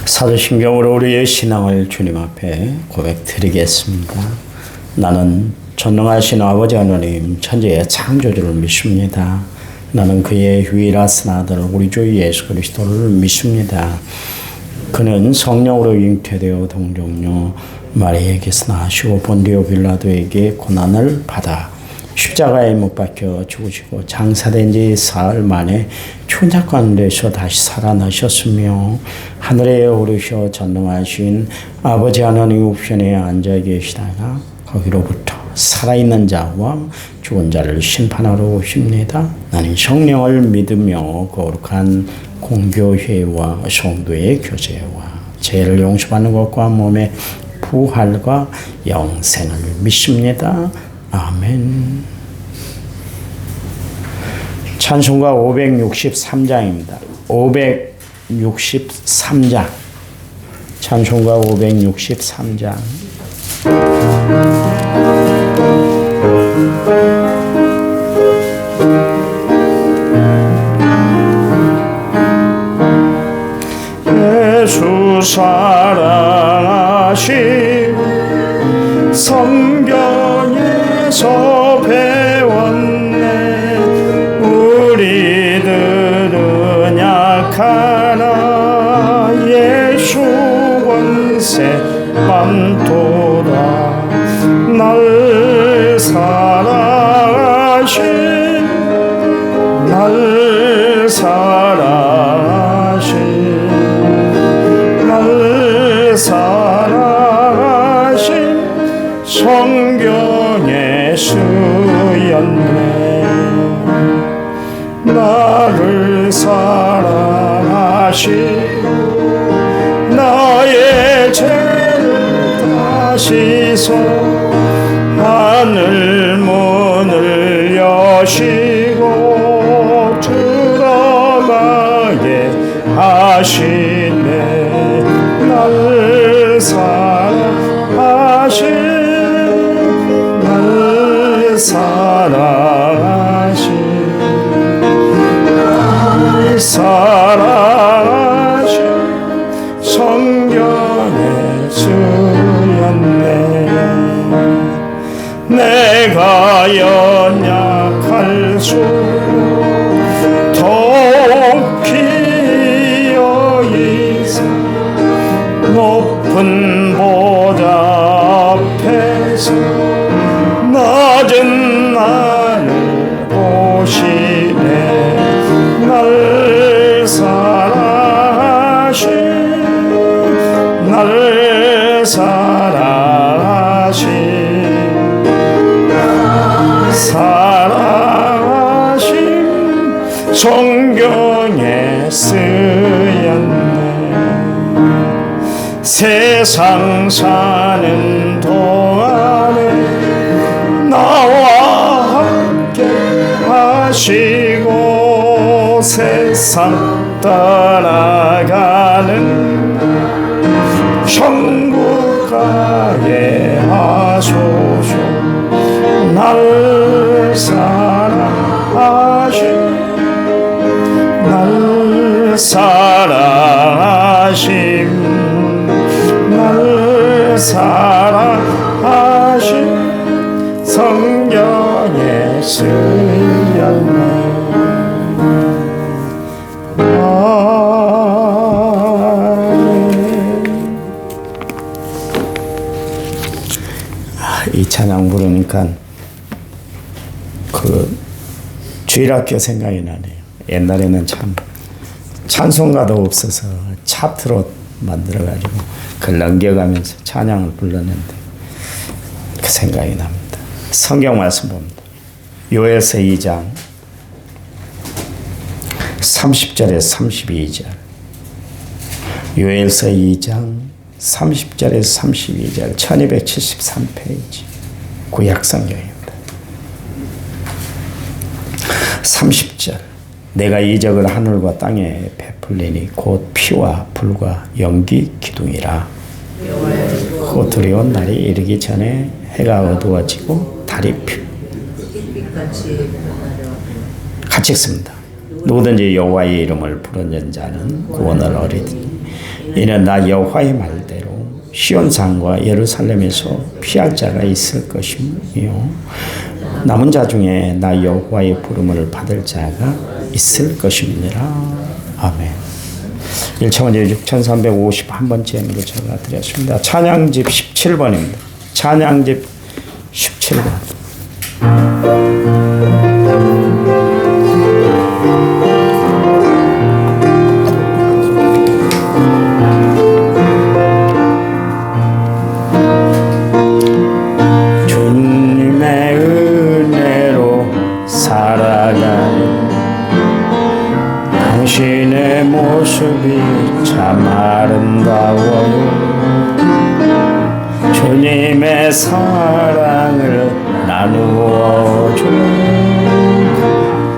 사도신경으로 우리의 신앙을 주님 앞에 고백드리겠습니다. 나는 전능하신 아버지 하나님 천지의 창조주를 믿습니다. 나는 그의 유일하신 아들 우리 주 예수 그리스도를 믿습니다. 그는 성령으로 잉태되어 동정녀 마리아에게서 나시고 본디오 빌라도에게 고난을 받아 십자가에 못 박혀 죽으시고 장사된 지 사흘 만에 천사 가운데서 다시 살아나셨으며 하늘에 오르셔 전능하신 아버지 하나님 우편에 앉아 계시다가 거기로부터 살아있는 자와 죽은 자를 심판하러 오십니다. 나는 성령을 믿으며 거룩한 공교회와 성도의 교제와 죄를 용서받는 것과 몸의 부활과 영생을 믿습니다. 아멘. 찬송가 563장입니다. 563장. 찬송가 563장. 예수 사랑하시 성경에서 배웠네. 우리들은 약하나 예수 권세 많도다. 날 사랑하신 날 사랑하신 날 사랑하신 성경에 쓰였네. 나를 사랑하시고 나의 죄를 다시소 하늘 문을 여시고 들어가게 하시네. 나를 사랑하신 날 사랑하신 날 사랑하신 성경에 쓰였네. 내가 연약할수록 더욱 기여 있어 높은 보좌 앞에서 낮은 나를 보시네. 날 사랑하신 날 사랑하신 사랑하신 성경에 쓰였네. 세상 사는 동안에 나와 함께 하시고 세상 떠나가는 천국 가게 하소서. 날 사랑하신 날 사랑하신 날 사랑하신 성경에 쓰였네. 이 찬양 부르니까 그 주일학교 생각이 나네요. 옛날에는 참 찬송가도 없어서 차트로 만들어가지고 그걸 넘겨가면서 찬양을 불렀는데 그 생각이 납니다. 성경 말씀 봅니다. 요엘서 2장 30절에서 32절. 요엘서 2장 30절에서 32절 1273페이지 구약성경입니다. 30절. 내가 이적을 하늘과 땅에 베풀리니 곧 피와 불과 연기 기둥이라. 곧 두려운 날이 이르기 전에 해가 어두워지고 달이 같이 읽습니다. 누구든지 여호와의 이름을 부르는 자는 구원을 얻으리니 이는 나 여호와의 말대로 시온산과 예루살렘에서 피할 자가 있을 것이며 남은 자 중에 나 여호와의 부름을 받을 자가 있을 것입니다. 아멘. 1차원제 6351번째로 제가 드렸습니다. 찬양집 17번입니다. 찬양집 17번. 주님의 은혜로 살아가는 당신의 모습이 참 아름다워요. 주님의 사랑을 나누어 줘.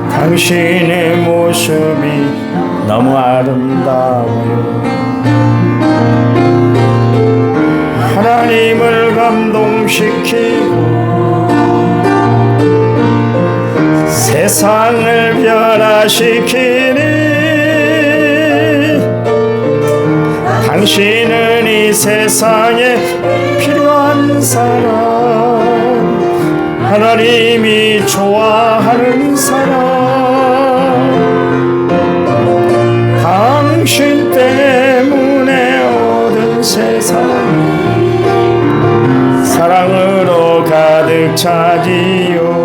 당신의 모습이 너무 아름다워요. 하나님을 감동시키고 세상을 변화시키니 당신은 이 세상에 필요한 사람, 하나님이 좋아하는 사람, 당신 때문에 얻은 세상 사랑으로 가득 차지요.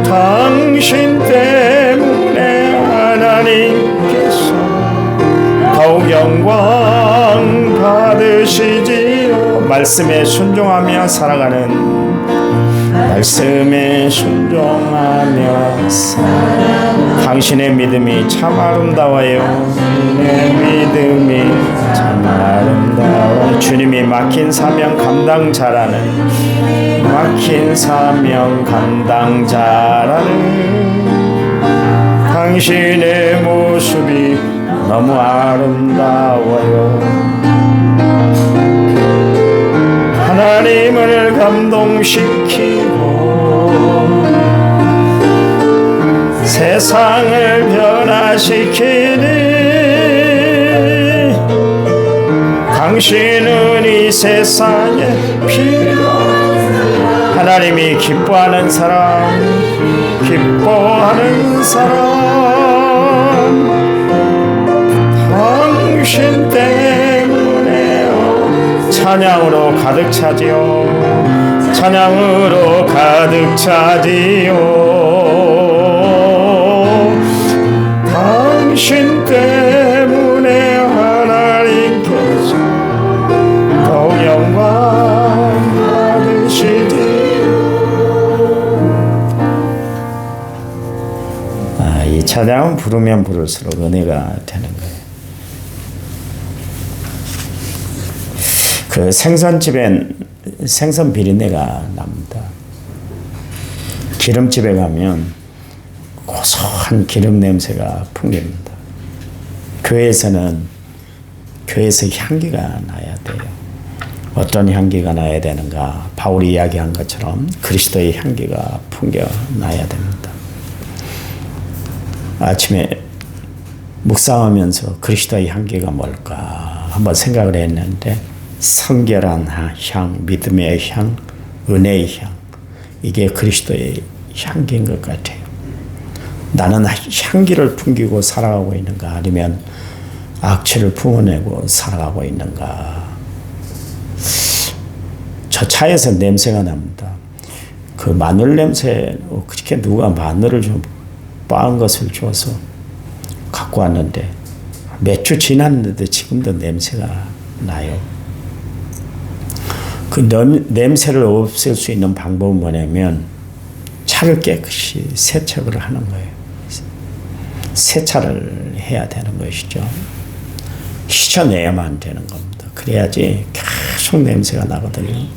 당신 때문에 하나님께서 더욱 영광 받으시지요. 말씀에 순종하며 살아가는, 말씀에 순종하며 살아가는 당신의 믿음이 참 아름다워요. 내 믿음이 참 아름다워. 주님이 맡긴 사명 감당자라는, 맡긴 사명 감당자라는 당신의 모습이 너무 아름다워요. 하나님을 감동시키고 세상을 변화시키니 당신은 이 세상에 필요한 하나님이 기뻐하는 사람, 기뻐하는 사람, 당신 때문에요. 찬양으로 가득 차지요. 찬양으로 가득 차지요. 당신 때문에 하나님께서 더욱 영광 받으시리요. 이 찬양은 부르면 부를수록 은혜가 되는 거예요. 그 생선집엔 생선 비린내가 납니다. 기름집에 가면 고소한 기름 냄새가 풍깁니다. 교회에서 향기가 나야 돼요. 어떤 향기가 나야 되는가? 바울이 이야기한 것처럼 그리스도의 향기가 풍겨나야 됩니다. 아침에 묵상하면서 그리스도의 향기가 뭘까 한번 생각을 했는데, 성결한 향, 믿음의 향, 은혜의 향, 이게 그리스도의 향기인 것 같아요. 나는 향기를 풍기고 살아가고 있는가, 아니면 악취를 품어내고 살아가고 있는가. 저 차에서 냄새가 납니다. 그 마늘 냄새, 그렇게 누가 마늘을 좀 빻은 것을 줘서 갖고 왔는데 몇 주 지났는데 지금도 냄새가 나요. 그 냄새를 없앨 수 있는 방법은 뭐냐면 차를 깨끗이 세척을 하는 거예요. 세차를 해야 되는 것이죠. 씻어내야만 되는 겁니다. 그래야지 계속 냄새가 나거든요.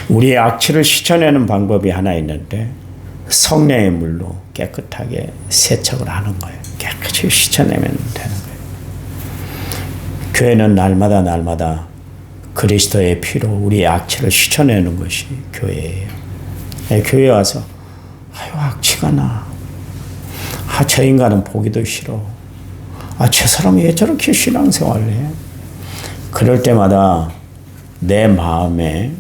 우리의 악취를 씻어내는 방법이 하나 있는데, 성령의 물로 깨끗하게 세척을 하는 거예요. 깨끗이 씻어내면 되는 거예요. 교회는 날마다 그리스도의 피로 우리의 악취를 씻어내는 것이 교회예요. 교회에 와서 악취가 나. 저 인간은 보기도 싫어. 저 사람이 왜 저렇게 신앙생활을 해? 그럴 때마다 내 마음에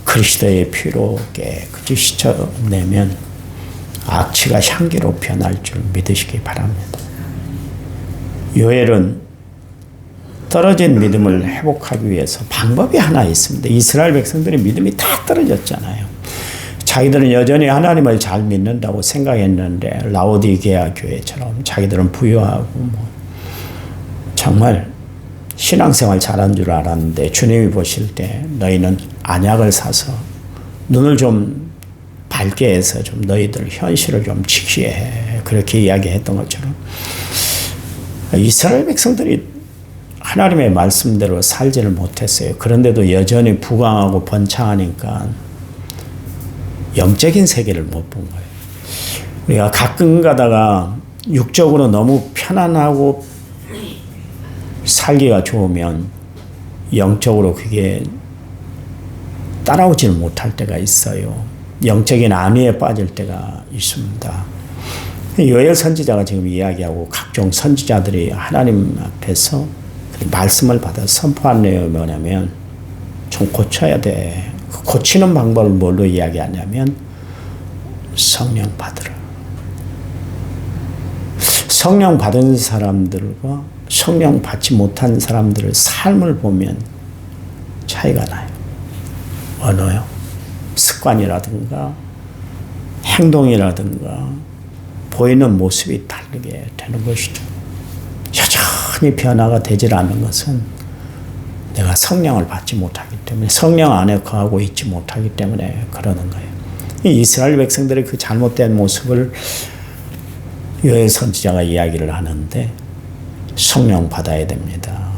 그리스도의 피로 깨끗이 씻어내면 악취가 향기로 변할 줄 믿으시기 바랍니다. 요엘은 떨어진 믿음을 회복하기 위해서 방법이 하나 있습니다. 이스라엘 백성들의 믿음이 다 떨어졌잖아요. 자기들은 여전히 하나님을 잘 믿는다고 생각했는데 라오디게아 교회처럼 자기들은 부유하고 정말 신앙생활 잘한 줄 알았는데 주님이 보실 때 너희는 안약을 사서 눈을 좀 밝게 해서 좀 너희들 현실을 좀 지키해. 그렇게 이야기했던 것처럼 이스라엘 백성들이 하나님의 말씀대로 살지를 못했어요. 그런데도 여전히 부강하고 번창하니까 영적인 세계를 못 본 거예요. 우리가 가끔 가다가 육적으로 너무 편안하고 살기가 좋으면 영적으로 그게 따라오지를 못할 때가 있어요. 영적인 안위에 빠질 때가 있습니다. 요엘 선지자가 지금 이야기하고 각종 선지자들이 하나님 앞에서 말씀을 받아 선포한 내용이 뭐냐면 좀 고쳐야 돼. 고치는 방법을 뭘로 이야기하냐면 성령 받으라. 성령 받은 사람들과 성령 받지 못한 사람들의 삶을 보면 차이가 나요. 언어요. 습관이라든가 행동이라든가 보이는 모습이 다르게 되는 것이죠. 여전히 변화가 되질 않는 것은 내가 성령을 받지 못하기 때문에 성령 안에 거하고 있지 못하기 때문에 그러는 거예요. 이스라엘 백성들의 그 잘못된 모습을 요엘 선지자가 이야기를 하는데 성령 받아야 됩니다.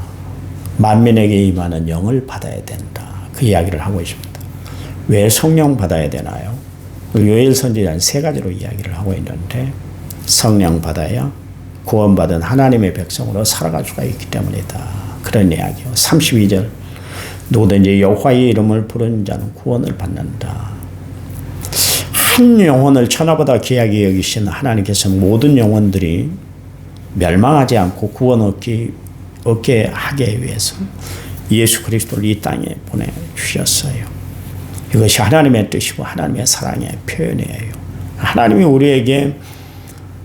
만민에게 임하는 영을 받아야 된다. 그 이야기를 하고 있습니다. 왜 성령 받아야 되나요? 요엘 선지자는 세 가지로 이야기를 하고 있는데 성령 받아야 구원받은 하나님의 백성으로 살아갈 수가 있기 때문이다. 그런 이야기요. 32절 누구든지 여호와의 이름을 부르는 자는 구원을 받는다. 한 영혼을 천하보다 귀하게 여기신 하나님께서 모든 영혼들이 멸망하지 않고 구원 얻게 하기 위해서 예수 그리스도를 이 땅에 보내주셨어요. 이것이 하나님의 뜻이고 하나님의 사랑의 표현이에요. 하나님이 우리에게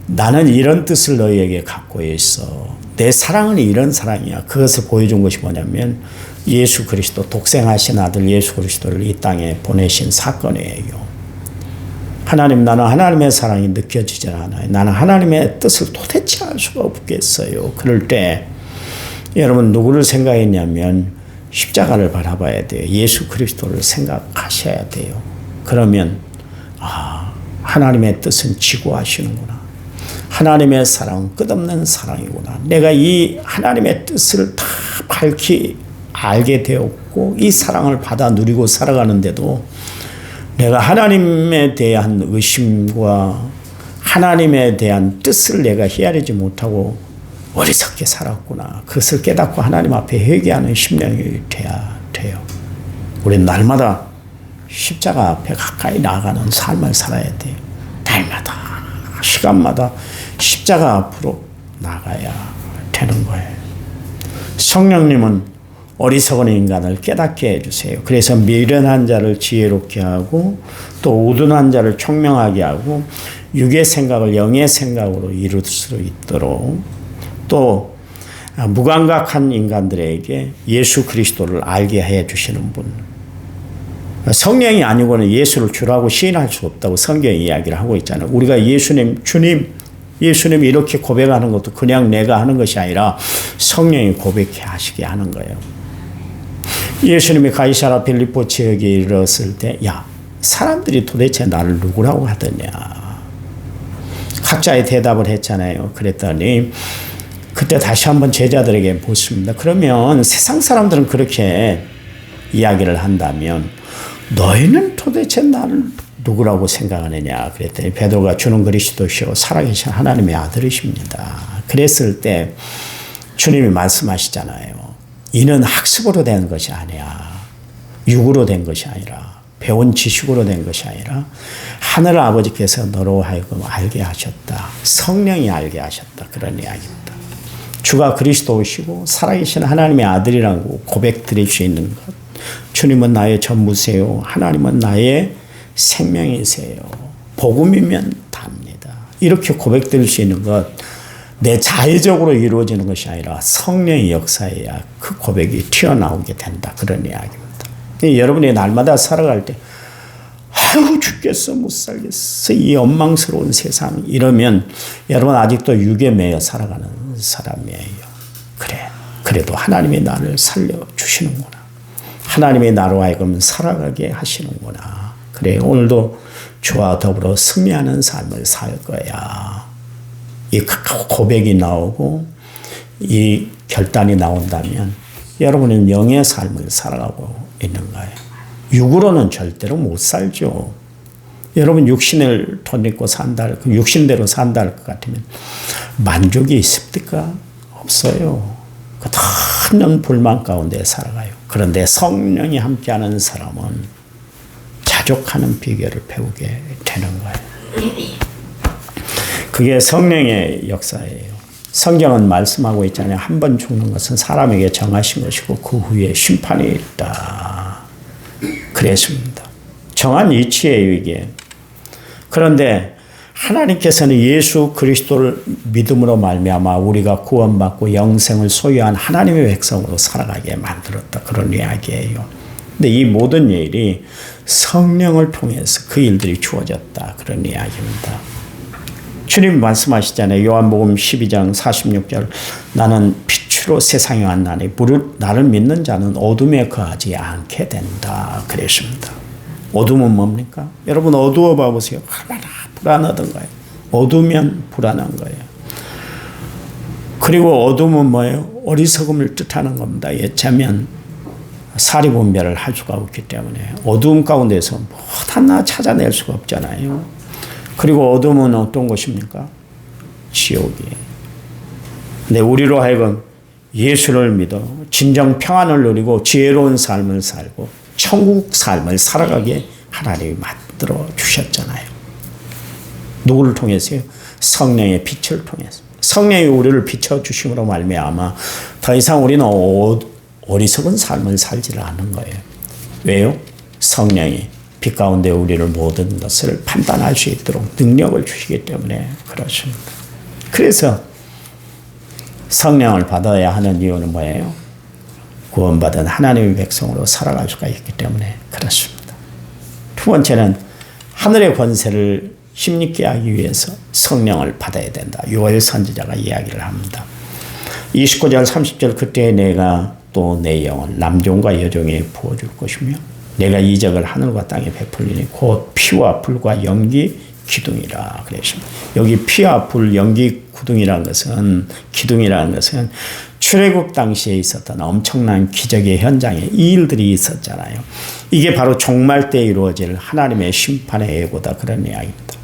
나는 이런 뜻을 너희에게 갖고 있어. 내 사랑은 이런 사랑이야. 그것을 보여준 것이 뭐냐면 예수 그리스도 독생하신 아들 예수 그리스도를 이 땅에 보내신 사건이에요. 하나님, 나는 하나님의 사랑이 느껴지지 않아요. 나는 하나님의 뜻을 도대체 알 수가 없겠어요. 그럴 때 여러분 누구를 생각했냐면 십자가를 바라봐야 돼요. 예수 그리스도를 생각하셔야 돼요. 그러면 하나님의 뜻은 지구하시는구나. 하나님의 사랑은 끝없는 사랑이구나. 내가 이 하나님의 뜻을 다 밝히 알게 되었고 이 사랑을 받아 누리고 살아가는데도 내가 하나님에 대한 의심과 하나님에 대한 뜻을 내가 헤아리지 못하고 어리석게 살았구나. 그것을 깨닫고 하나님 앞에 회개하는 심령이 돼야 돼요. 우리는 날마다 십자가 앞에 가까이 나아가는 삶을 살아야 돼요. 날마다 시간마다 십자가 앞으로 나가야 되는 거예요. 성령님은 어리석은 인간을 깨닫게 해주세요. 그래서 미련한 자를 지혜롭게 하고 또 우둔한 자를 총명하게 하고 육의 생각을 영의 생각으로 이룰 수 있도록 또 무감각한 인간들에게 예수 그리스도를 알게 해주시는 분. 성령이 아니고는 예수를 주라고 시인할 수 없다고 성경이 이야기를 하고 있잖아요. 우리가 예수님, 주님, 예수님이 이렇게 고백하는 것도 그냥 내가 하는 것이 아니라 성령이 고백해 하시게 하는 거예요. 예수님이 가이사라 빌립보 지역에 이르렀을 때, 야, 사람들이 도대체 나를 누구라고 하더냐. 각자의 대답을 했잖아요. 그랬더니 그때 다시 한번 제자들에게 묻습니다. 그러면 세상 사람들은 그렇게 이야기를 한다면 너희는 도대체 나를 누구라고 생각하느냐. 그랬더니 베드로가 주는 그리스도시요 살아계신 하나님의 아들이십니다. 그랬을 때 주님이 말씀하시잖아요. 이는 학습으로 된 것이 아니야. 육으로 된 것이 아니라 배운 지식으로 된 것이 아니라 하늘 아버지께서 너로 하여금 알게 하셨다. 성령이 알게 하셨다. 그런 이야기입니다. 주가 그리스도이시고 살아계신 하나님의 아들이라고 고백드릴 수 있는 것. 주님은 나의 전부세요. 하나님은 나의 생명이세요. 복음이면 답니다. 이렇게 고백드릴 수 있는 것, 내 자의적으로 이루어지는 것이 아니라 성령의 역사에야 그 고백이 튀어나오게 된다. 그런 이야기입니다. 여러분이 날마다 살아갈 때 아이고 죽겠어 못 살겠어 이 원망스러운 세상 이러면 여러분 아직도 육에 매여 살아가는 사람이에요. 그래도 하나님이 나를 살려주시는구나. 하나님이 나로 하여금 살아가게 하시는구나. 그래 오늘도 주와 더불어 승리하는 삶을 살 거야. 이 고백이 나오고 이 결단이 나온다면 여러분은 영의 삶을 살아가고 있는 거예요. 육으로는 절대로 못 살죠. 여러분 육신을 돈 입고 산다, 육신대로 산다 할 것 같으면 만족이 있습니까? 없어요. 끝없는 불만 가운데 살아가요. 그런데 성령이 함께하는 사람은 자족하는 비결을 배우게 되는 거예요. 그게 성령의 역사예요. 성경은 말씀하고 있잖아요. 한 번 죽는 것은 사람에게 정하신 것이고 그 후에 심판이 있다. 그랬습니다. 정한 이치예요, 이게. 그런데 하나님께서는 예수 그리스도를 믿음으로 말미암아 우리가 구원받고 영생을 소유한 하나님의 백성으로 살아가게 만들었다. 그런 이야기예요. 근데 이 모든 일이 성령을 통해서 그 일들이 주어졌다. 그런 이야기입니다. 주님 말씀하시잖아요. 요한복음 12장 46절 나는 빛으로 세상에 왔나니 나를 믿는 자는 어둠에 거하지 않게 된다. 그랬습니다. 어둠은 뭡니까? 여러분 어두워 봐보세요. 얼마나 불안하던가요. 어두우면 불안한 거예요. 그리고 어둠은 뭐예요? 어리석음을 뜻하는 겁니다. 예차면 사리분별을 할 수가 없기 때문에 어두움 가운데서 뭐 하나 찾아낼 수가 없잖아요. 그리고 어둠은 어떤 것입니까? 지옥이에요. 근데 우리로 하여금 예수를 믿어 진정 평안을 누리고 지혜로운 삶을 살고 천국 삶을 살아가게 하나님이 만들어 주셨잖아요. 누구를 통해서요? 성령의 빛을 통해서. 성령이 우리를 비춰주심으로 말미암아 더 이상 우리는 어리석은 삶을 살지를 않는 거예요. 왜요? 성령이 빛 가운데 우리를 모든 것을 판단할 수 있도록 능력을 주시기 때문에 그렇습니다. 그래서 성령을 받아야 하는 이유는 뭐예요? 구원받은 하나님의 백성으로 살아갈 수가 있기 때문에 그렇습니다. 두 번째는 하늘의 권세를 힘있게 하기 위해서 성령을 받아야 된다. 요엘 선지자가 이야기를 합니다. 29절 30절 그때 내가 또 내 영을 남종과 여종에 부어줄 것이며 내가 이적을 하늘과 땅에 베풀리니 곧 피와 불과 연기 기둥이라 그랬습니다. 여기 피와 불 연기 기둥이라는 것은 출애굽 당시에 있었던 엄청난 기적의 현장에 이 일들이 있었잖아요. 이게 바로 종말 때 이루어질 하나님의 심판의 예고다. 그런 이야기입니다.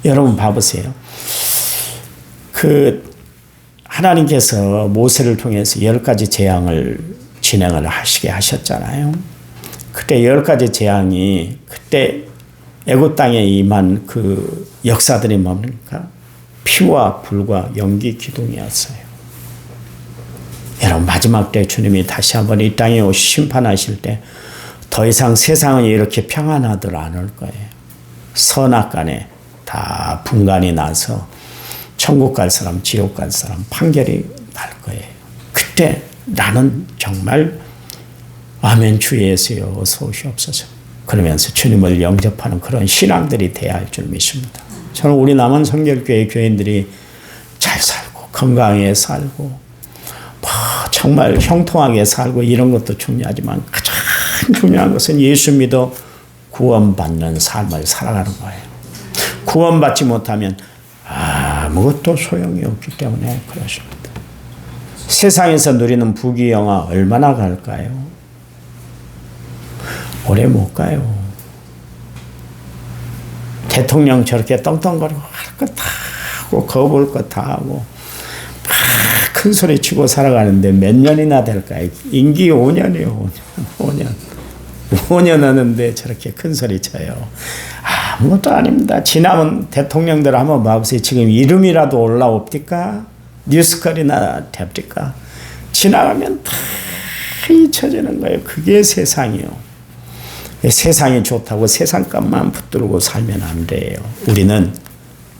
여러분 봐보세요. 하나님께서 모세를 통해서 10가지 재앙을 진행을 하시게 하셨잖아요. 그때 10가지 재앙이 그때 애굽 땅에 임한 그 역사들이 뭡니까? 피와 불과 연기 기둥이었어요. 여러분 마지막 때 주님이 다시 한번 이 땅에 오시 심판하실 때 더 이상 세상은 이렇게 평안하들 않을 거예요. 선악간에 다 분간이 나서 천국 갈 사람, 지옥 갈 사람 판결이 날 거예요. 그때 나는 정말 아멘 주 예수여 어서 오시옵소서 그러면서 주님을 영접하는 그런 신앙들이 돼야 할 줄 믿습니다. 저는 우리 남원 성결교회 교인들이 잘 살고 건강하게 살고 정말 형통하게 살고 이런 것도 중요하지만 가장 중요한 것은 예수 믿어 구원받는 삶을 살아가는 거예요. 구원받지 못하면 아무것도 소용이 없기 때문에 그렇습니다. 세상에서 누리는 부귀영화 얼마나 갈까요? 오래 못 가요. 대통령 저렇게 떵떵거리고 할 것 다 하고 거볼 것 다 하고 큰 소리 치고 살아가는데 몇 년이나 될까요? 임기 5년이에요. 5년 하는데 저렇게 큰 소리 쳐요. 아무것도 아닙니다. 지나온 대통령들 한번 봐보세요. 지금 이름이라도 올라옵니까? 뉴스거리나 됩니까? 지나가면 다 잊혀지는 거예요. 그게 세상이요. 세상이 좋다고 세상값만 붙들고 살면 안 돼요. 우리는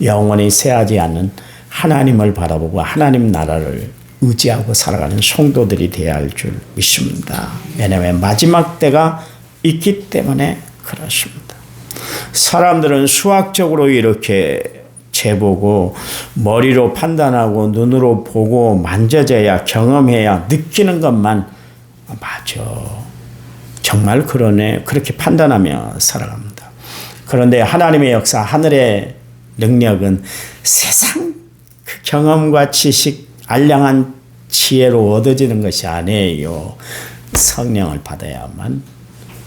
영원히 쇠하지 않는 하나님을 바라보고 하나님 나라를 의지하고 살아가는 성도들이 되어야 할 줄 믿습니다. 왜냐하면 마지막 때가 있기 때문에 그렇습니다. 사람들은 수학적으로 이렇게 재보고 머리로 판단하고 눈으로 보고 만져져야 경험해야 느끼는 것만 맞아. 정말 그러네. 그렇게 판단하며 살아갑니다. 그런데 하나님의 역사, 하늘의 능력은 세상 그 경험과 지식, 알량한 지혜로 얻어지는 것이 아니에요. 성령을 받아야만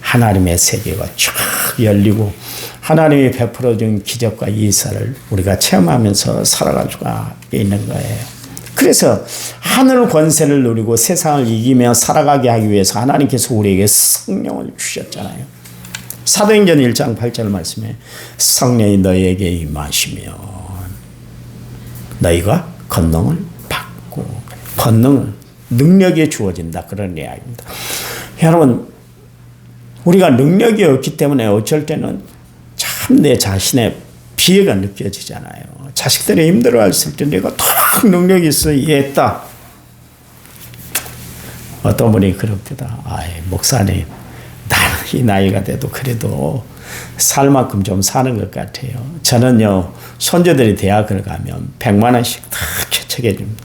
하나님의 세계가 쫙 열리고 하나님이 베풀어준 기적과 이사를 우리가 체험하면서 살아갈 수가 있는 거예요. 그래서 하늘 권세를 누리고 세상을 이기며 살아가게 하기 위해서 하나님께서 우리에게 성령을 주셨잖아요. 사도행전 1장 8절 말씀에 성령이 너희에게 임하시면 너희가 권능을 받고, 권능을, 능력이 주어진다, 그런 이야기입니다. 여러분, 우리가 능력이 없기 때문에 어쩔 때는 참 내 자신의 비애가 느껴지잖아요. 자식들이 힘들어했을 때 내가 딱 능력이 있어 이해했다. 어떤 분이 그럽니다. 목사님, 나는 이 나이가 돼도 그래도 살 만큼 좀 사는 것 같아요. 저는요, 손주들이 대학을 가면 100만 원씩 다 개척해 줍니다.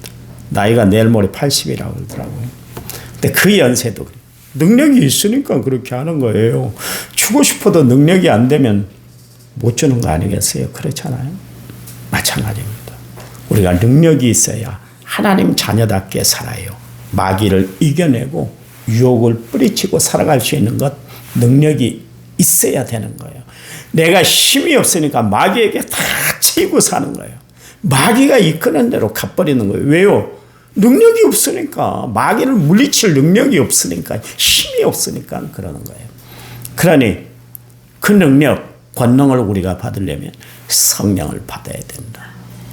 나이가 내일 모레 80이라고 그러더라고요. 근데 그 연세도 능력이 있으니까 그렇게 하는 거예요. 주고 싶어도 능력이 안 되면 못 주는 거 아니겠어요? 그렇잖아요. 마찬가지입니다. 우리가 능력이 있어야 하나님 자녀답게 살아요. 마귀를 이겨내고 유혹을 뿌리치고 살아갈 수 있는 것, 능력이 있어야 되는 거예요. 내가 힘이 없으니까 마귀에게 다 치고 사는 거예요. 마귀가 이끄는 대로 가버리는 거예요. 왜요? 능력이 없으니까, 마귀를 물리칠 능력이 없으니까, 힘이 없으니까 그러는 거예요. 그러니 그 능력, 권능을 우리가 받으려면 성령을 받아야 된다.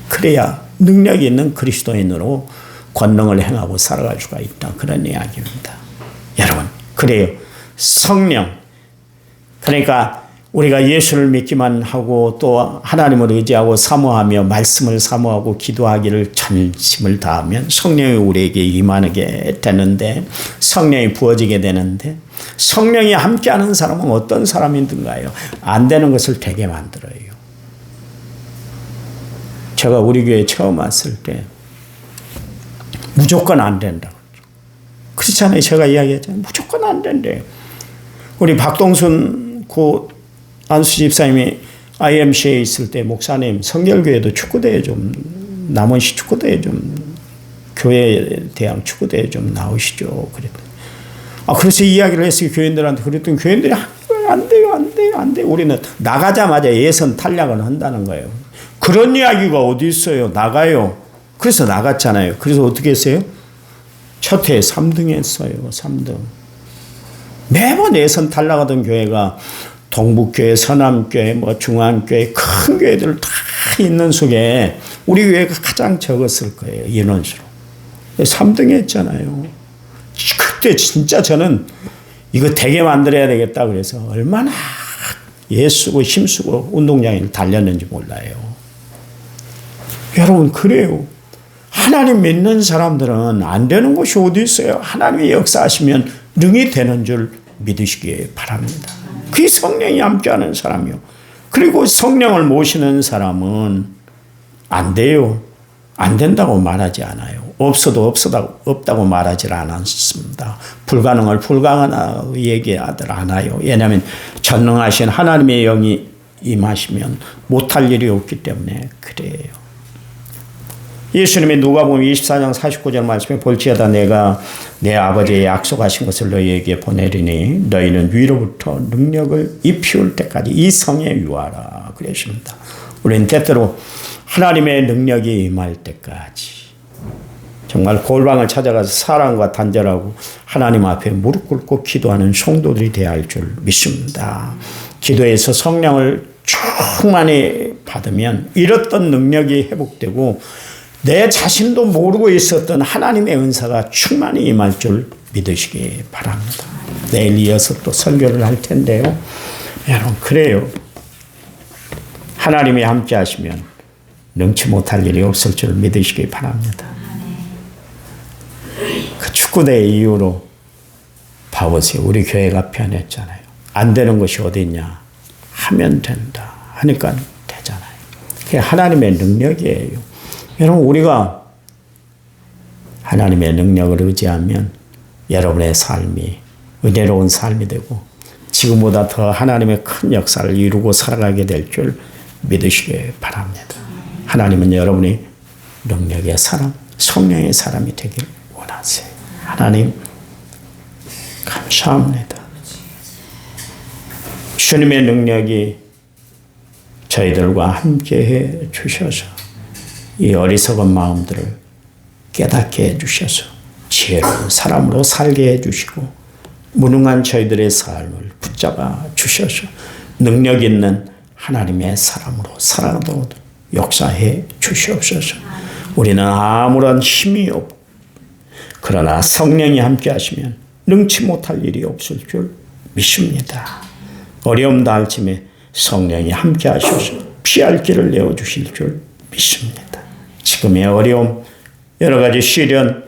그래야 능력이 있는 그리스도인으로 권능을 행하고 살아갈 수가 있다. 그런 이야기입니다. 여러분, 그래요. 성령. 그러니까 우리가 예수를 믿기만 하고 또 하나님을 의지하고 사모하며 말씀을 사모하고 기도하기를 전심을 다하면 성령이 우리에게 임하게 되는데, 성령이 부어지게 되는데, 성령이 함께하는 사람은 어떤 사람이든가요? 안 되는 것을 되게 만들어요. 제가 우리 교회 처음 왔을 때 무조건 안 된다고. 그렇잖아요. 제가 이야기했잖아요. 무조건 안 된대요. 우리 박동순 안수 집사님이 IMC에 있을 때, 목사님, 성결교회도 축구대회 좀, 남원시 축구대회 좀, 교회 대학 축구대회 좀 나오시죠. 그랬더니. 그래서 이야기를 했어요. 교인들한테. 그랬더니 교인들이 안 돼요. 우리는 나가자마자 예선 탈락을 한다는 거예요. 그런 이야기가 어디 있어요. 나가요. 그래서 나갔잖아요. 그래서 어떻게 했어요? 첫 해 3등 했어요. 3등. 매번 예선 탈락하던 교회가 동북교회, 서남교회, 중앙교회, 큰 교회들 다 있는 속에 우리 교회가 가장 적었을 거예요. 인원수로. 3등 했잖아요. 그때 진짜 저는 이거 되게 만들어야 되겠다 그래서 얼마나 애쓰고 힘쓰고 운동장에 달렸는지 몰라요. 여러분, 그래요. 하나님 믿는 사람들은 안 되는 것이 어디 있어요. 하나님이 역사하시면 능히 되는 줄 믿으시기 바랍니다. 그게 성령이 함께하는 사람이요. 그리고 성령을 모시는 사람은 안 돼요. 안 된다고 말하지 않아요. 없다고 말하지 않았습니다. 불가능을 불가능하다고 얘기하들 않아요. 왜냐하면 전능하신 하나님의 영이 임하시면 못할 일이 없기 때문에 그래요. 예수님이 누가복음 24장 49절 말씀에 볼지어다 내가 내 아버지의 약속하신 것을 너희에게 보내리니 너희는 위로부터 능력을 입히울 때까지 이 성에 유하라 그랬습니다. 우리는 때때로 하나님의 능력이 임할 때까지 정말 골방을 찾아가서 사랑과 단절하고 하나님 앞에 무릎 꿇고 기도하는 성도들이 되어야 할 줄 믿습니다. 기도에서 성령을 충만히 받으면 잃었던 능력이 회복되고 내 자신도 모르고 있었던 하나님의 은사가 충만히 임할 줄 믿으시기 바랍니다. 내일 이어서 또 설교를 할 텐데요. 여러분, 그래요. 하나님이 함께 하시면 능치 못할 일이 없을 줄 믿으시기 바랍니다. 그 축구대 이후로 봐보세요. 우리 교회가 변했잖아요. 안 되는 것이 어디 있냐? 하면 된다 하니까 되잖아요. 그게 하나님의 능력이에요. 여러분, 우리가 하나님의 능력을 의지하면 여러분의 삶이 은혜로운 삶이 되고 지금보다 더 하나님의 큰 역사를 이루고 살아가게 될 줄 믿으시기 바랍니다. 하나님은 여러분이 능력의 사람, 성령의 사람이 되길 원하세요. 하나님 감사합니다. 주님의 능력이 저희들과 함께해 주셔서 이 어리석은 마음들을 깨닫게 해주셔서 지혜로운 사람으로 살게 해주시고 무능한 저희들의 삶을 붙잡아 주셔서 능력 있는 하나님의 사람으로 살아가도록 역사해 주시옵소서. 우리는 아무런 힘이 없고 그러나 성령이 함께 하시면 능치 못할 일이 없을 줄 믿습니다. 어려움 당할 쯤에 성령이 함께 하셔서 피할 길을 내어주실 줄 믿습니다. 지금의 어려움, 여러 가지 시련,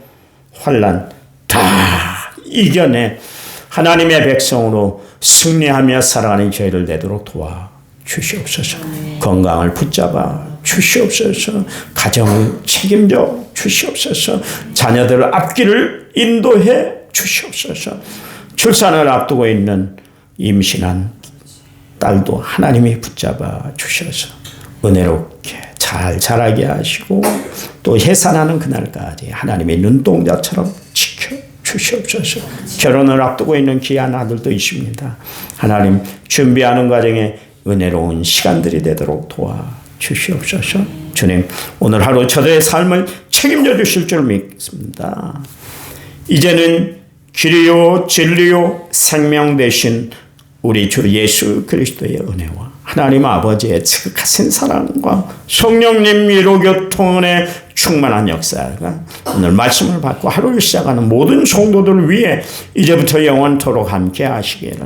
환난 다 이겨내 하나님의 백성으로 승리하며 살아가는 저희를 되도록 도와주시옵소서. 건강을 붙잡아 주시옵소서. 가정을 책임져 주시옵소서. 자녀들 앞길을 인도해 주시옵소서. 출산을 앞두고 있는 임신한 딸도 하나님이 붙잡아 주셔서 은혜롭게 잘 자라게 하시고 또 해산하는 그날까지 하나님의 눈동자처럼 지켜 주시옵소서. 결혼을 앞두고 있는 귀한 아들도 있습니다. 하나님 준비하는 과정에 은혜로운 시간들이 되도록 도와주시옵소서. 주님, 오늘 하루 저들의 삶을 책임져 주실 줄 믿습니다. 이제는 길이요 진리요 생명 되신 우리 주 예수 그리스도의 은혜와 하나님 아버지의 지극하신 사랑과 성령님 위로교통의 충만한 역사가 오늘 말씀을 받고 하루를 시작하는 모든 성도들 위해 이제부터 영원토록 함께 하시기를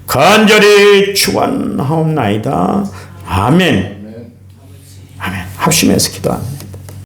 간절히 축원하옵나이다. 아멘. 아멘. 합심해서 기도합니다.